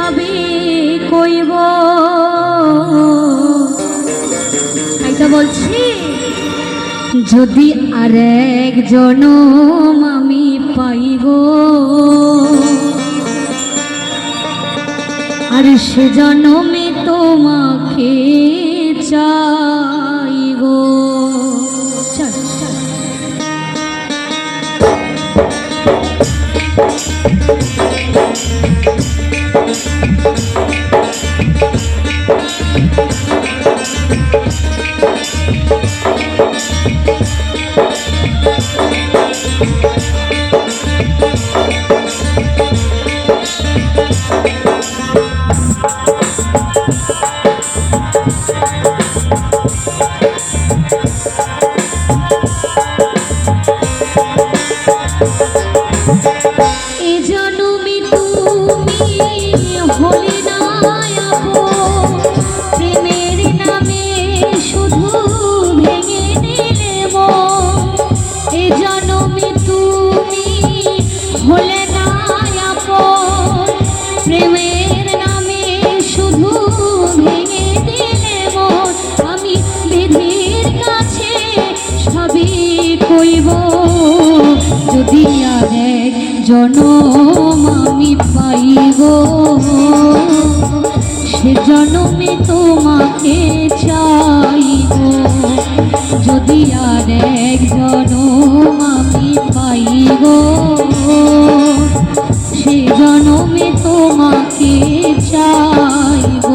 সবে কইব, তাইটা বলছি যদি আরেক জনম আমি পাইব, আর সে জনমে তোমাকে চাইব। প্রেমের নামে শুধু ভেঙে দিলে মন, আমি বিধির কাছে সবই কইব, যদি আরেক জনম আমি পাইব, সে জনমে তোমাকে চাইব। যদি আরেক জনম আমি পাইব, সে জনমে তোমাকে চাইব।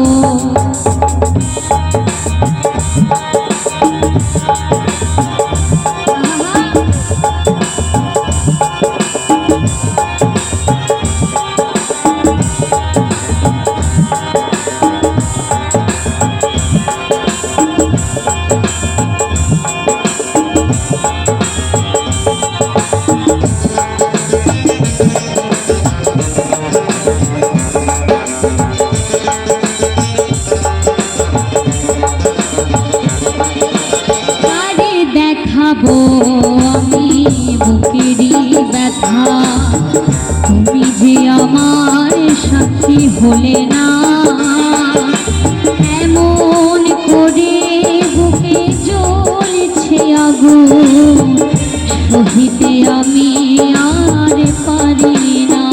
আমি বুকেরই ব্যথা, তুমি যে আমার সাথী হলে না, এমন করে বুকে জ্বলছে আগুন, সহিতে আমি আর পারি না।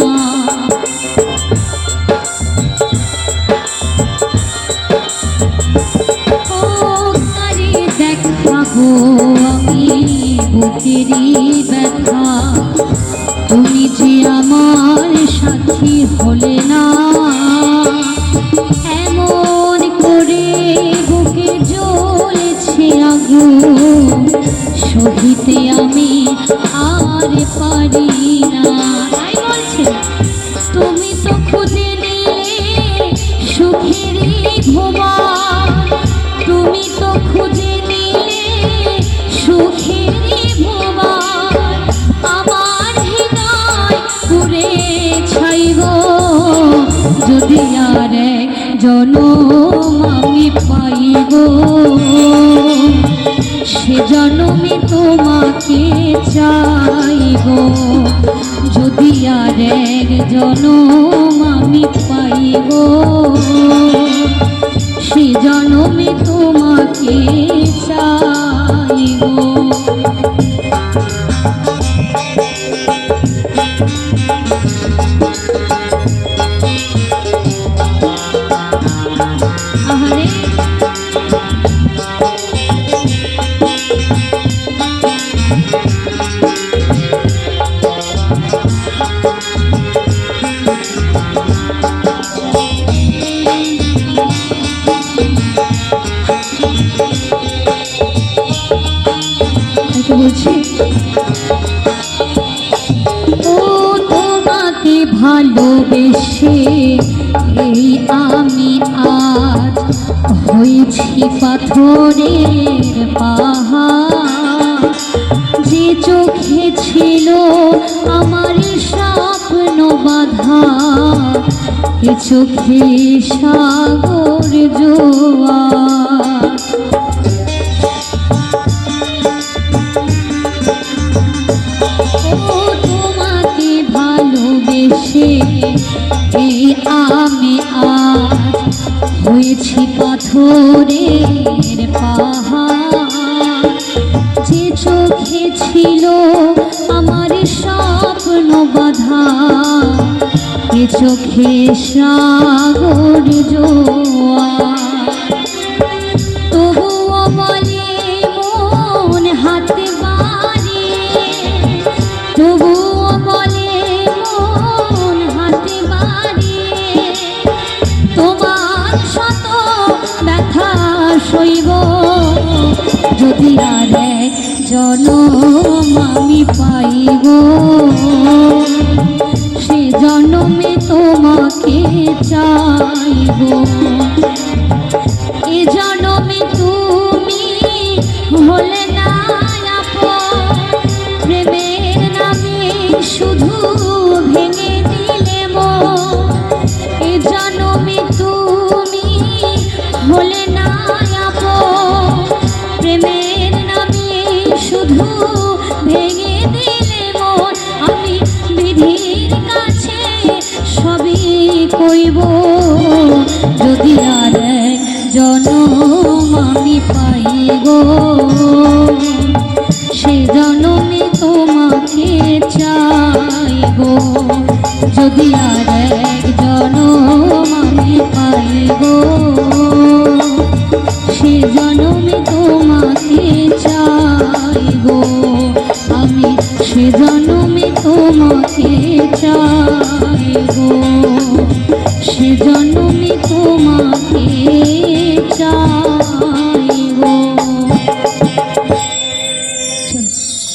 ও তারে দেখাবো আমি বুকেরই ব্যথা, তুমি যে আমার সাথী হলে না, এমন করে বুকে জ্বলছে আগুন, সহিতে আমি আর পারি না। তাই বলছে তুমি তো খুঁজে নিলে সুখেরই ভুবন, তুমি তো খুঁজে নিলে সুখেরই ভুবন, আমার হৃদয় পুরে ছাইব, যদি আরেক জনম আমি পাইব, সে জনমে তোমাকে চাইব। যদি আরেক জনম আমি পাইব, সে জনমে তোমাকে চাইব। বলছি ও তোমাকে ভালোবেসে এই আমি আজ হয়েছি পাথরের পাহাড়, যে চোখে ছিল আমার স্বপ্ন বাঁধা, এ চোখে সাগর জোয়ার। তোমাকে ভালোবেসে এই আমি আজ হয়েছি পাথরের পাহাড়। যে চোখে ছিল আমার স্বপ্ন বাঁধা, এ চোখে সাগর জোয়ার। তবুও বলে মন হাতে বাড়িয়ে, তবুও বলে মন হাতে বাড়িয়ে, তোমার শত ব্যথা সইব যদি আর এক জনম আমি পাইব। সে জনমে তোমাকে চাইব। এ জনমে তুমি হলে না আপন, প্রেমের নামে শুধু ভেঙে দিলে মন। এ জনমে তুমি হলে না আপন, প্রেমের নামে শুধু ভেঙে দিলে মন। আমি বিধির কাছে সবই কইব যদি আর এক জনম আমি পাইব। সে জনমে তোমাকে চাইব যদি আর এক জনম আমি পাইব। সে জনমে তোমাকে চাইব আমি, সে জনমে তোমাকে চাইব, সে জনমে তোমাকে